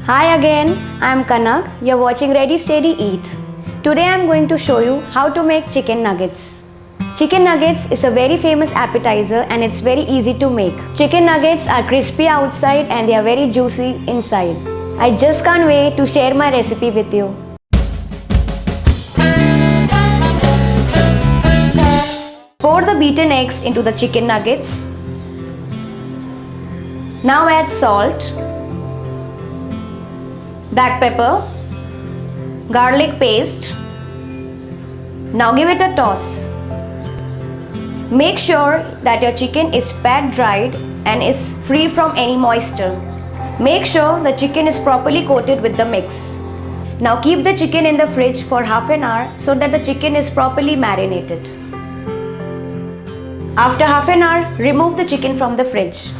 Hi again, I am Kanak. You're watching Ready Steady Eat. Today I am going to show you how to make chicken nuggets. Chicken nuggets is a very famous appetizer and it's very easy to make. Chicken nuggets are crispy outside and they are very juicy inside. I just can't wait to share my recipe with you. Pour the beaten eggs into the chicken nuggets. Now add salt, black pepper, garlic paste. Now give it a toss. Make sure that your chicken is pat dried and is free from any moisture. Make sure the chicken is properly coated with the mix. Now keep the chicken in the fridge for half an hour so that the chicken is properly marinated. After half an hour, remove the chicken from the fridge.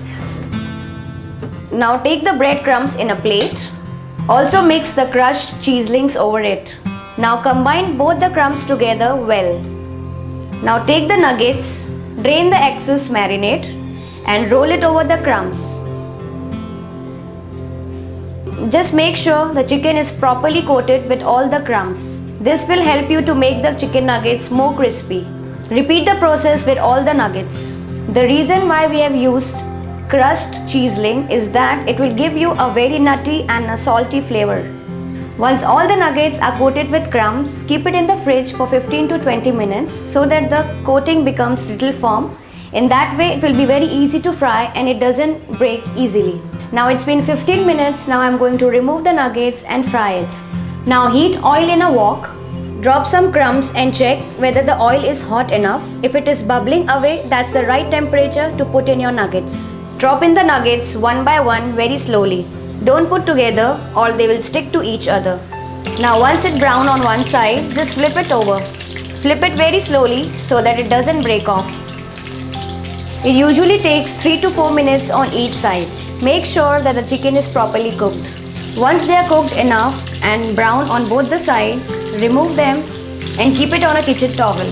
Now take the breadcrumbs in a plate. Also mix the crushed cheeselings over it. Now combine both the crumbs together well. Now take the nuggets, drain the excess marinade and roll it over the crumbs. Just make sure the chicken is properly coated with all the crumbs. This will help you to make the chicken nuggets more crispy. Repeat the process with all the nuggets. The reason why we have used crushed cheeseling is that it will give you a very nutty and a salty flavor. Once all the nuggets are coated with crumbs, keep it in the fridge for 15 to 20 minutes so that the coating becomes little firm. In that way, it will be very easy to fry and it doesn't break easily. Now it's been 15 minutes. Now I'm going to remove the nuggets and fry it. Now heat oil in a wok. Drop some crumbs and check whether the oil is hot enough. If it is bubbling away, that's the right temperature to put in your nuggets. Drop in the nuggets one by one very slowly. Don't put together or they will stick to each other. Now once it's brown on one side, just flip it over. Flip it very slowly so that it doesn't break off. It usually takes 3 to 4 minutes on each side. Make sure that the chicken is properly cooked. Once they are cooked enough and brown on both the sides, remove them and keep it on a kitchen towel.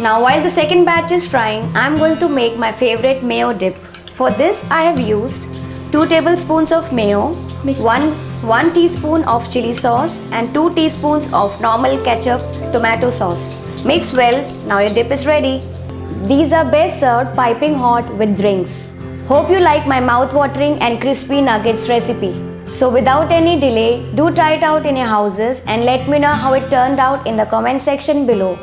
Now while the second batch is frying, I am going to make my favorite mayo dip. For this I have used 2 tablespoons of mayo, 1 teaspoon of chilli sauce and 2 teaspoons of normal ketchup tomato sauce. Mix well. Now your dip is ready. These are best served piping hot with drinks. Hope you like my mouth-watering and crispy nuggets recipe. So without any delay, do try it out in your houses and let me know how it turned out in the comment section below.